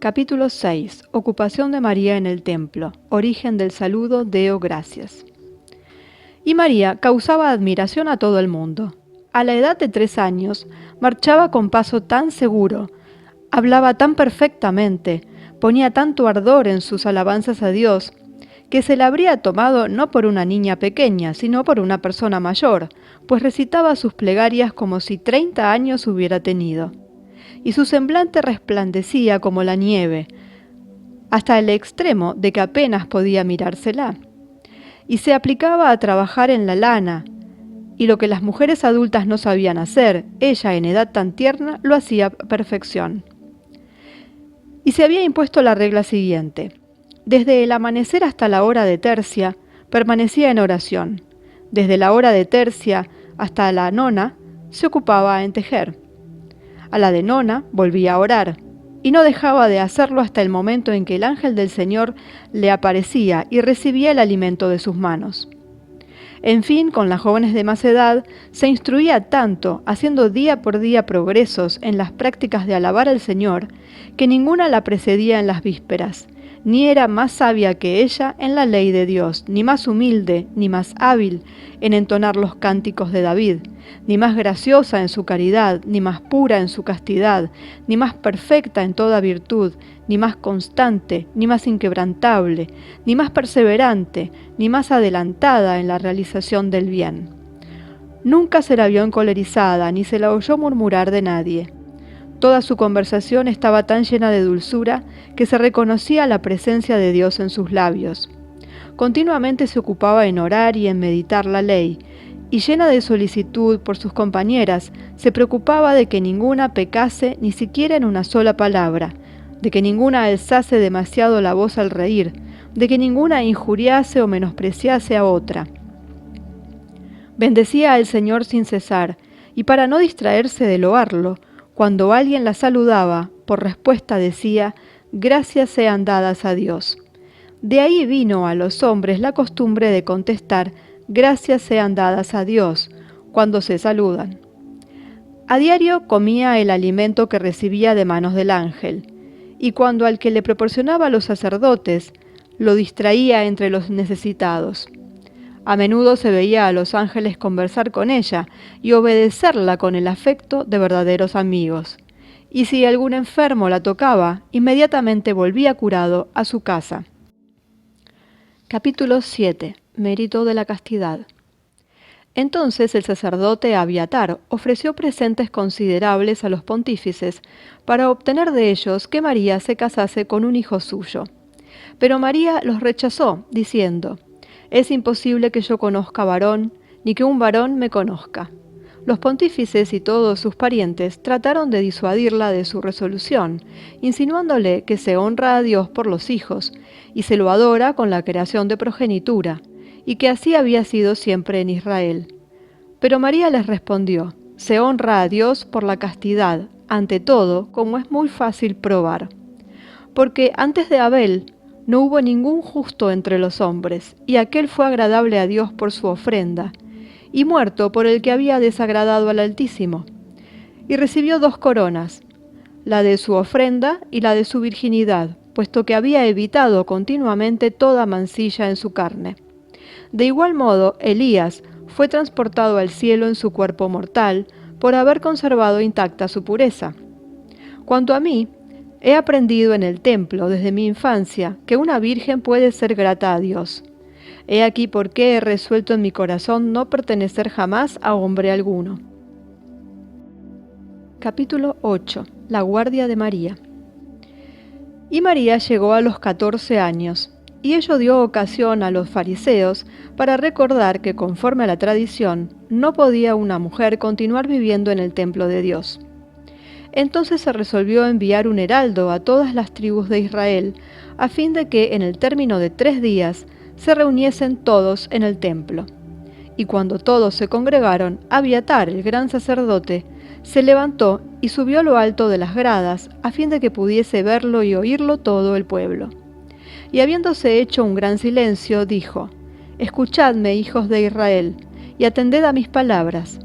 Capítulo 6. Ocupación de María en el templo. Origen del saludo Deo gracias. Y María causaba admiración a todo el mundo. A la edad de 3 años, marchaba con paso tan seguro, hablaba tan perfectamente, ponía tanto ardor en sus alabanzas a Dios, que se la habría tomado no por una niña pequeña, sino por una persona mayor, pues recitaba sus plegarias como si 30 años hubiera tenido. Y su semblante resplandecía como la nieve, hasta el extremo de que apenas podía mirársela. Y se aplicaba a trabajar en la lana, y lo que las mujeres adultas no sabían hacer, ella en edad tan tierna lo hacía a perfección. Y se había impuesto la regla siguiente: desde el amanecer hasta la hora de tercia, permanecía en oración. Desde la hora de tercia hasta la nona, se ocupaba en tejer. A la de nona volvía a orar, y no dejaba de hacerlo hasta el momento en que el ángel del Señor le aparecía y recibía el alimento de sus manos. En fin, con las jóvenes de más edad, se instruía tanto, haciendo día por día progresos en las prácticas de alabar al Señor, que ninguna la precedía en las vísperas, ni era más sabia que ella en la ley de Dios, ni más humilde, ni más hábil en entonar los cánticos de David, ni más graciosa en su caridad, ni más pura en su castidad, ni más perfecta en toda virtud, ni más constante, ni más inquebrantable, ni más perseverante, ni más adelantada en la realización del bien. Nunca se la vio encolerizada, ni se la oyó murmurar de nadie. Toda su conversación estaba tan llena de dulzura que se reconocía la presencia de Dios en sus labios. Continuamente se ocupaba en orar y en meditar la ley, y llena de solicitud por sus compañeras, se preocupaba de que ninguna pecase ni siquiera en una sola palabra, de que ninguna alzase demasiado la voz al reír, de que ninguna injuriase o menospreciase a otra. Bendecía al Señor sin cesar, y para no distraerse de loarlo, cuando alguien la saludaba, por respuesta decía: «Gracias sean dadas a Dios». De ahí vino a los hombres la costumbre de contestar: «Gracias sean dadas a Dios», cuando se saludan. A diario comía el alimento que recibía de manos del ángel, y cuando al que le proporcionaba a los sacerdotes, lo distraía entre los necesitados. A menudo se veía a los ángeles conversar con ella y obedecerla con el afecto de verdaderos amigos. Y si algún enfermo la tocaba, inmediatamente volvía curado a su casa. Capítulo 7. Mérito de la castidad. Entonces el sacerdote Abiatar ofreció presentes considerables a los pontífices para obtener de ellos que María se casase con un hijo suyo. Pero María los rechazó, diciendo: «Es imposible que yo conozca varón, ni que un varón me conozca». Los pontífices y todos sus parientes trataron de disuadirla de su resolución, insinuándole que se honra a Dios por los hijos, y se lo adora con la creación de progenitura, y que así había sido siempre en Israel. Pero María les respondió: «Se honra a Dios por la castidad, ante todo, como es muy fácil probar. Porque antes de Abel no hubo ningún justo entre los hombres, y aquel fue agradable a Dios por su ofrenda, y muerto por el que había desagradado al Altísimo. Y recibió 2 coronas, la de su ofrenda y la de su virginidad, puesto que había evitado continuamente toda mancilla en su carne. De igual modo, Elías fue transportado al cielo en su cuerpo mortal, por haber conservado intacta su pureza. Cuanto a mí, he aprendido en el templo desde mi infancia que una virgen puede ser grata a Dios. He aquí por qué he resuelto en mi corazón no pertenecer jamás a hombre alguno». Capítulo 8. La guardia de María. Y María llegó a los 14 años, y ello dio ocasión a los fariseos para recordar que, conforme a la tradición, no podía una mujer continuar viviendo en el templo de Dios. Entonces se resolvió enviar un heraldo a todas las tribus de Israel, a fin de que, en el término de 3 días, se reuniesen todos en el templo. Y cuando todos se congregaron, Abiatar, el gran sacerdote, se levantó y subió a lo alto de las gradas, a fin de que pudiese verlo y oírlo todo el pueblo. Y habiéndose hecho un gran silencio, dijo: «Escuchadme, hijos de Israel, y atended a mis palabras.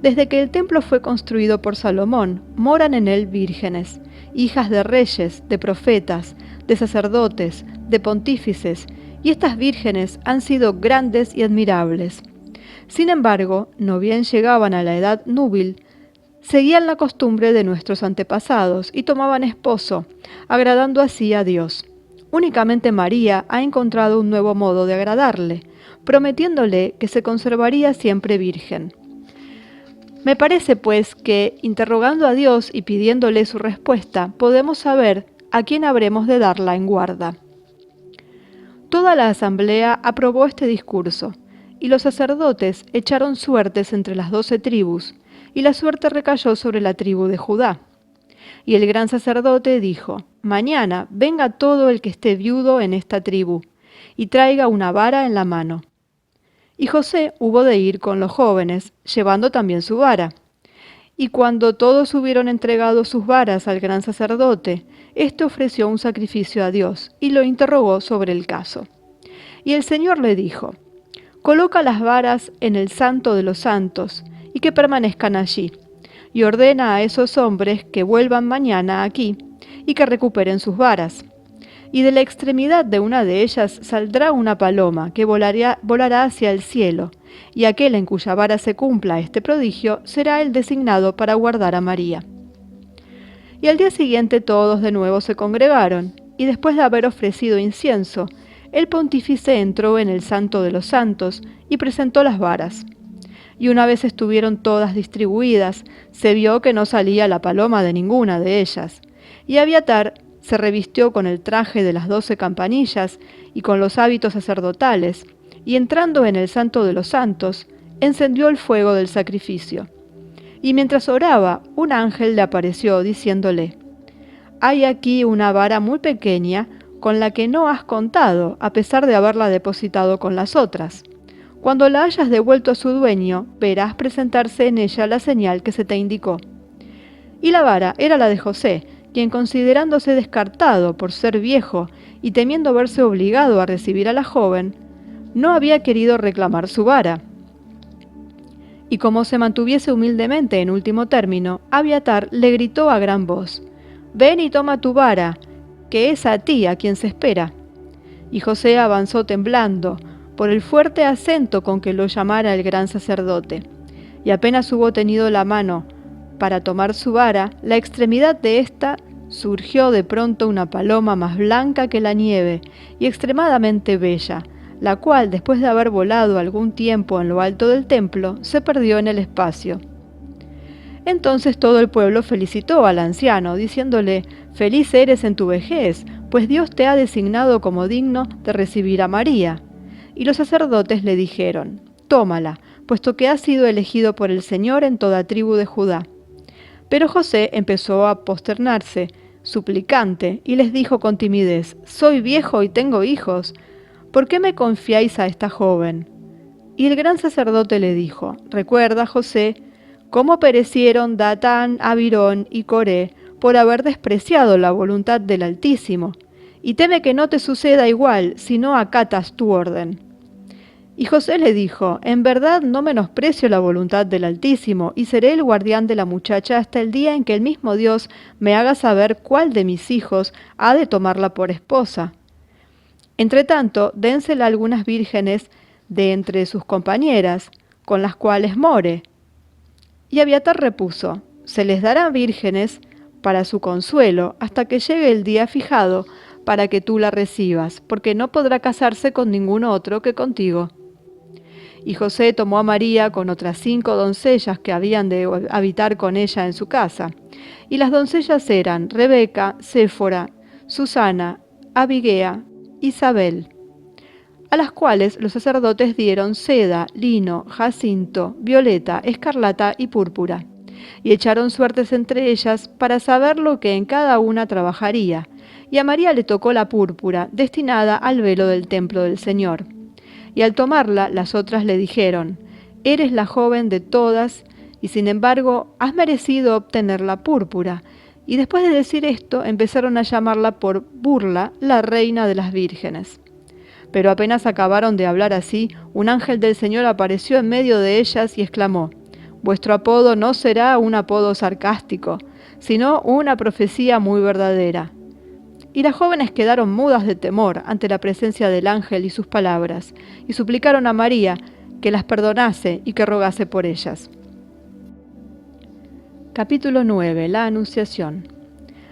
Desde que el templo fue construido por Salomón, moran en él vírgenes, hijas de reyes, de profetas, de sacerdotes, de pontífices, y estas vírgenes han sido grandes y admirables. Sin embargo, no bien llegaban a la edad núbil, seguían la costumbre de nuestros antepasados y tomaban esposo, agradando así a Dios. Únicamente María ha encontrado un nuevo modo de agradarle, prometiéndole que se conservaría siempre virgen. Me parece, pues, que, interrogando a Dios y pidiéndole su respuesta, podemos saber a quién habremos de darla en guarda. Toda la asamblea aprobó este discurso, y los sacerdotes echaron suertes entre las 12 tribus, y la suerte recayó sobre la tribu de Judá. Y el gran sacerdote dijo: «Mañana venga todo el que esté viudo en esta tribu, y traiga una vara en la mano». Y José hubo de ir con los jóvenes, llevando también su vara. Y cuando todos hubieron entregado sus varas al gran sacerdote, éste ofreció un sacrificio a Dios, y lo interrogó sobre el caso. Y el Señor le dijo: «Coloca las varas en el santo de los santos, y que permanezcan allí, y ordena a esos hombres que vuelvan mañana aquí, y que recuperen sus varas. Y de la extremidad de una de ellas saldrá una paloma que volará hacia el cielo, y aquel en cuya vara se cumpla este prodigio será el designado para guardar a María». Y al día siguiente todos de nuevo se congregaron, y después de haber ofrecido incienso, el pontífice entró en el santo de los santos y presentó las varas. Y una vez estuvieron todas distribuidas, se vio que no salía la paloma de ninguna de ellas, y Abiatar se revistió con el traje de las 12 campanillas y con los hábitos sacerdotales, y entrando en el santo de los santos, encendió el fuego del sacrificio. Y mientras oraba, un ángel le apareció diciéndole: «Hay aquí una vara muy pequeña con la que no has contado, a pesar de haberla depositado con las otras. Cuando la hayas devuelto a su dueño, verás presentarse en ella la señal que se te indicó». Y la vara era la de José, quien, considerándose descartado por ser viejo y temiendo verse obligado a recibir a la joven, no había querido reclamar su vara. Y como se mantuviese humildemente en último término, Abiatar le gritó a gran voz: «Ven y toma tu vara, que es a ti a quien se espera». Y José avanzó temblando, por el fuerte acento con que lo llamara el gran sacerdote. Y apenas hubo tenido la mano para tomar su vara, la extremidad de ésta surgió de pronto una paloma más blanca que la nieve y extremadamente bella, la cual, después de haber volado algún tiempo en lo alto del templo, se perdió en el espacio. Entonces todo el pueblo felicitó al anciano, diciéndole: «Feliz eres en tu vejez, pues Dios te ha designado como digno de recibir a María». Y los sacerdotes le dijeron: «Tómala, puesto que has sido elegido por el Señor en toda tribu de Judá». Pero José empezó a prosternarse, suplicante, y les dijo con timidez: «Soy viejo y tengo hijos. ¿Por qué me confiáis a esta joven?». Y el gran sacerdote le dijo: «Recuerda, José, cómo perecieron Datán, Abirón y Coré por haber despreciado la voluntad del Altísimo, y teme que no te suceda igual si no acatas tu orden». Y José le dijo: «En verdad no menosprecio la voluntad del Altísimo, y seré el guardián de la muchacha hasta el día en que el mismo Dios me haga saber cuál de mis hijos ha de tomarla por esposa. Entretanto, dénsela a algunas vírgenes de entre sus compañeras, con las cuales more». Y Abiatar repuso: «Se les dará vírgenes para su consuelo, hasta que llegue el día fijado para que tú la recibas, porque no podrá casarse con ningún otro que contigo». Y José tomó a María con otras 5 doncellas que habían de habitar con ella en su casa. Y las doncellas eran Rebeca, Séfora, Susana, Abigea, Isabel, a las cuales los sacerdotes dieron seda, lino, jacinto, violeta, escarlata y púrpura. Y echaron suertes entre ellas para saber lo que en cada una trabajaría. Y a María le tocó la púrpura, destinada al velo del templo del Señor. Y al tomarla, las otras le dijeron: «Eres la joven de todas, y sin embargo has merecido obtener la púrpura». Y después de decir esto, empezaron a llamarla por burla la reina de las vírgenes. Pero apenas acabaron de hablar así, un ángel del Señor apareció en medio de ellas y exclamó: «Vuestro apodo no será un apodo sarcástico, sino una profecía muy verdadera. Y las jóvenes quedaron mudas de temor ante la presencia del ángel y sus palabras, y suplicaron a María que las perdonase y que rogase por ellas. Capítulo 9. La Anunciación.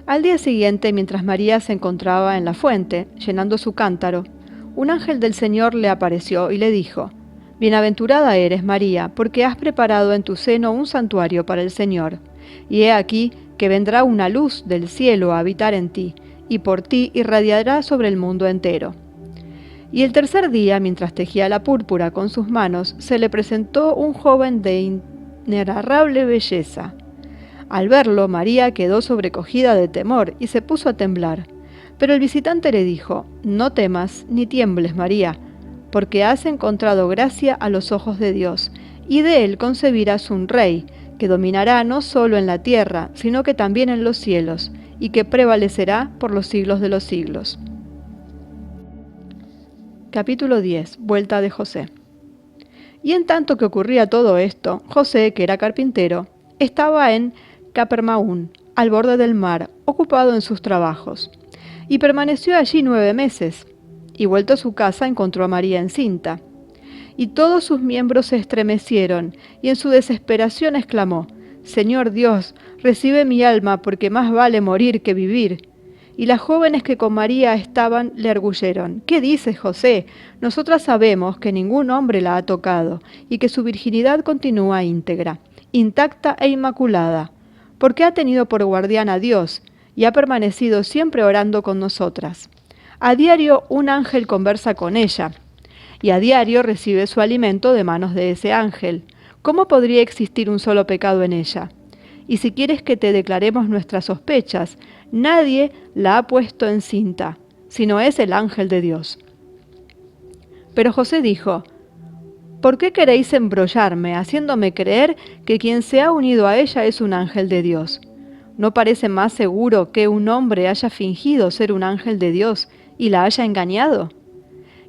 Al día siguiente, mientras María se encontraba en la fuente, llenando su cántaro, un ángel del Señor le apareció y le dijo: Bienaventurada eres, María, porque has preparado en tu seno un santuario para el Señor. Y he aquí que vendrá una luz del cielo a habitar en ti, y por ti irradiará sobre el mundo entero. Y el tercer día, mientras tejía la púrpura con sus manos, se le presentó un joven de inenarrable belleza. Al verlo, María quedó sobrecogida de temor y se puso a temblar. Pero el visitante le dijo: No temas ni tiembles, María, porque has encontrado gracia a los ojos de Dios, y de él concebirás un rey, que dominará no solo en la tierra, sino que también en los cielos, y que prevalecerá por los siglos de los siglos. Capítulo 10. Vuelta de José. Y en tanto que ocurría todo esto, José, que era carpintero, estaba en Capernaum, al borde del mar, ocupado en sus trabajos. Y permaneció allí 9 meses, y vuelto a su casa encontró a María encinta. Y todos sus miembros se estremecieron, y en su desesperación exclamó: Señor Dios, recibe mi alma, porque más vale morir que vivir. Y las jóvenes que con María estaban le arguyeron: ¿Qué dices, José? Nosotras sabemos que ningún hombre la ha tocado, y que su virginidad continúa íntegra, intacta e inmaculada, porque ha tenido por guardián a Dios, y ha permanecido siempre orando con nosotras. A diario un ángel conversa con ella, y a diario recibe su alimento de manos de ese ángel. ¿Cómo podría existir un solo pecado en ella? Y si quieres que te declaremos nuestras sospechas, nadie la ha puesto encinta, sino es el ángel de Dios. Pero José dijo: ¿Por qué queréis embrollarme, haciéndome creer que quien se ha unido a ella es un ángel de Dios? ¿No parece más seguro que un hombre haya fingido ser un ángel de Dios y la haya engañado?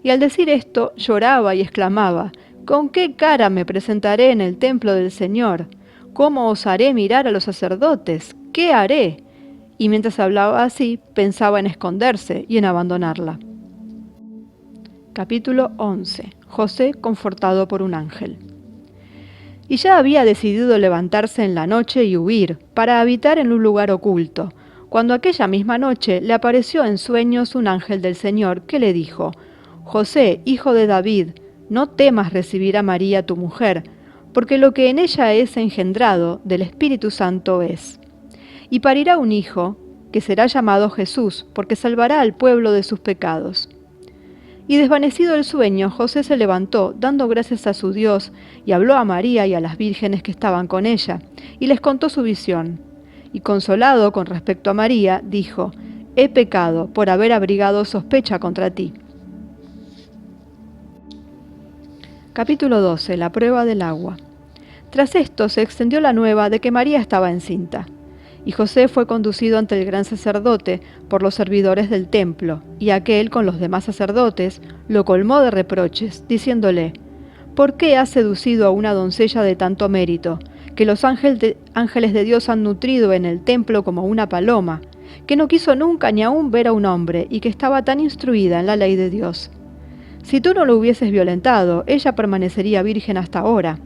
Y al decir esto lloraba y exclamaba: ¿Con qué cara me presentaré en el templo del Señor? ¿Cómo osaré mirar a los sacerdotes? ¿Qué haré? Y mientras hablaba así, pensaba en esconderse y en abandonarla. Capítulo 11. José confortado por un ángel. Y ya había decidido levantarse en la noche y huir, para habitar en un lugar oculto, cuando aquella misma noche le apareció en sueños un ángel del Señor que le dijo: José, hijo de David, no temas recibir a María tu mujer, porque lo que en ella es engendrado del Espíritu Santo es. Y parirá un hijo, que será llamado Jesús, porque salvará al pueblo de sus pecados. Y desvanecido el sueño, José se levantó, dando gracias a su Dios, y habló a María y a las vírgenes que estaban con ella, y les contó su visión. Y consolado con respecto a María, dijo: He pecado por haber abrigado sospecha contra ti. Capítulo 12. La prueba del agua. Tras esto se extendió la nueva de que María estaba encinta. Y José fue conducido ante el gran sacerdote por los servidores del templo, y aquél con los demás sacerdotes lo colmó de reproches, diciéndole: ¿Por qué has seducido a una doncella de tanto mérito, que los ángeles de Dios han nutrido en el templo como una paloma, que no quiso nunca ni aún ver a un hombre, y que estaba tan instruida en la ley de Dios? Si tú no lo hubieses violentado, ella permanecería virgen hasta ahora.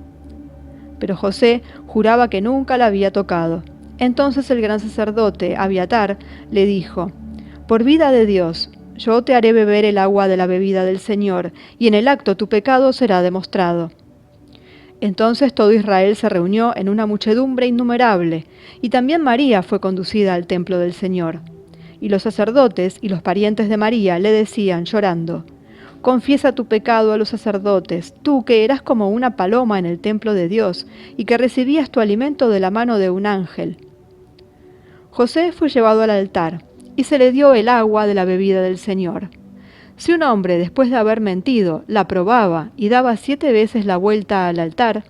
Pero José juraba que nunca la había tocado. Entonces el gran sacerdote, Abiatar, le dijo: Por vida de Dios, yo te haré beber el agua de la bebida del Señor, y en el acto tu pecado será demostrado. Entonces todo Israel se reunió en una muchedumbre innumerable, y también María fue conducida al templo del Señor. Y los sacerdotes y los parientes de María le decían, llorando: Confiesa tu pecado a los sacerdotes, tú que eras como una paloma en el templo de Dios, y que recibías tu alimento de la mano de un ángel. José fue llevado al altar, y se le dio el agua de la bebida del Señor. Si un hombre, después de haber mentido, la probaba y daba 7 veces la vuelta al altar,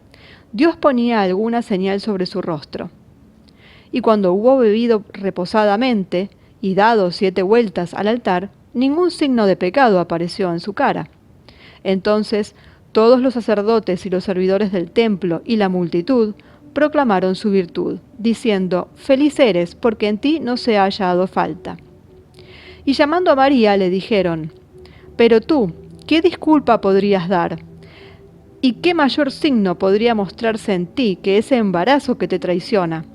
Dios ponía alguna señal sobre su rostro. Y cuando hubo bebido reposadamente y dado 7 vueltas al altar, ningún signo de pecado apareció en su cara. Entonces todos los sacerdotes y los servidores del templo y la multitud proclamaron su virtud, diciendo: Feliz eres, porque en ti no se ha hallado falta. Y llamando a María le dijeron: Pero tú, ¿qué disculpa podrías dar? ¿Y qué mayor signo podría mostrarse en ti que ese embarazo que te traiciona?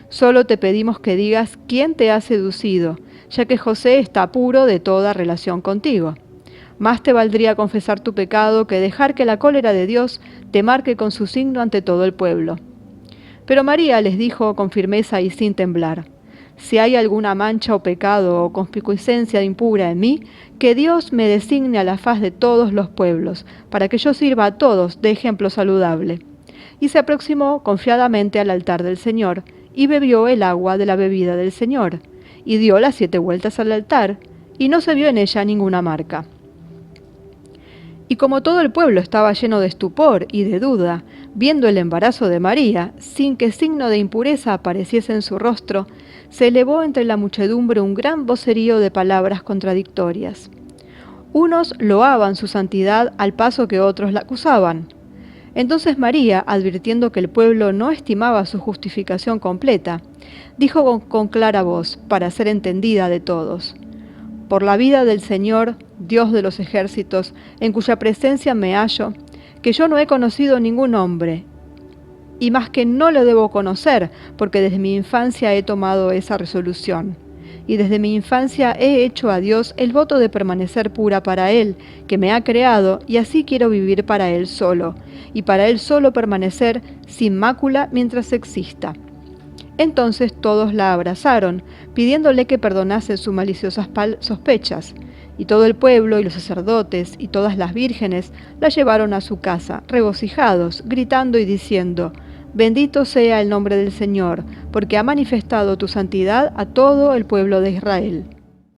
Solo te pedimos que digas quién te ha seducido, ya que José está puro de toda relación contigo. Más te valdría confesar tu pecado que dejar que la cólera de Dios te marque con su signo ante todo el pueblo. Pero María les dijo con firmeza y sin temblar: Si hay alguna mancha o pecado o concupiscencia impura en mí, que Dios me designe a la faz de todos los pueblos, para que yo sirva a todos de ejemplo saludable. Y se aproximó confiadamente al altar del Señor, y bebió el agua de la bebida del Señor, y dio las 7 vueltas al altar, y no se vio en ella ninguna marca. Y como todo el pueblo estaba lleno de estupor y de duda, viendo el embarazo de María, sin que signo de impureza apareciese en su rostro, se elevó entre la muchedumbre un gran vocerío de palabras contradictorias. Unos loaban su santidad al paso que otros la acusaban. Entonces María, advirtiendo que el pueblo no estimaba su justificación completa, dijo con clara voz, para ser entendida de todos: Por la vida del Señor, Dios de los ejércitos, en cuya presencia me hallo, que yo no he conocido ningún hombre, y más que no lo debo conocer, porque desde mi infancia he tomado esa resolución. Y desde mi infancia he hecho a Dios el voto de permanecer pura para Él, que me ha creado, y así quiero vivir para Él solo, y para Él solo permanecer sin mácula mientras exista. Entonces todos la abrazaron, pidiéndole que perdonase sus maliciosas sospechas, y todo el pueblo y los sacerdotes y todas las vírgenes la llevaron a su casa, regocijados, gritando y diciendo: Bendito sea el nombre del Señor, porque ha manifestado tu santidad a todo el pueblo de Israel.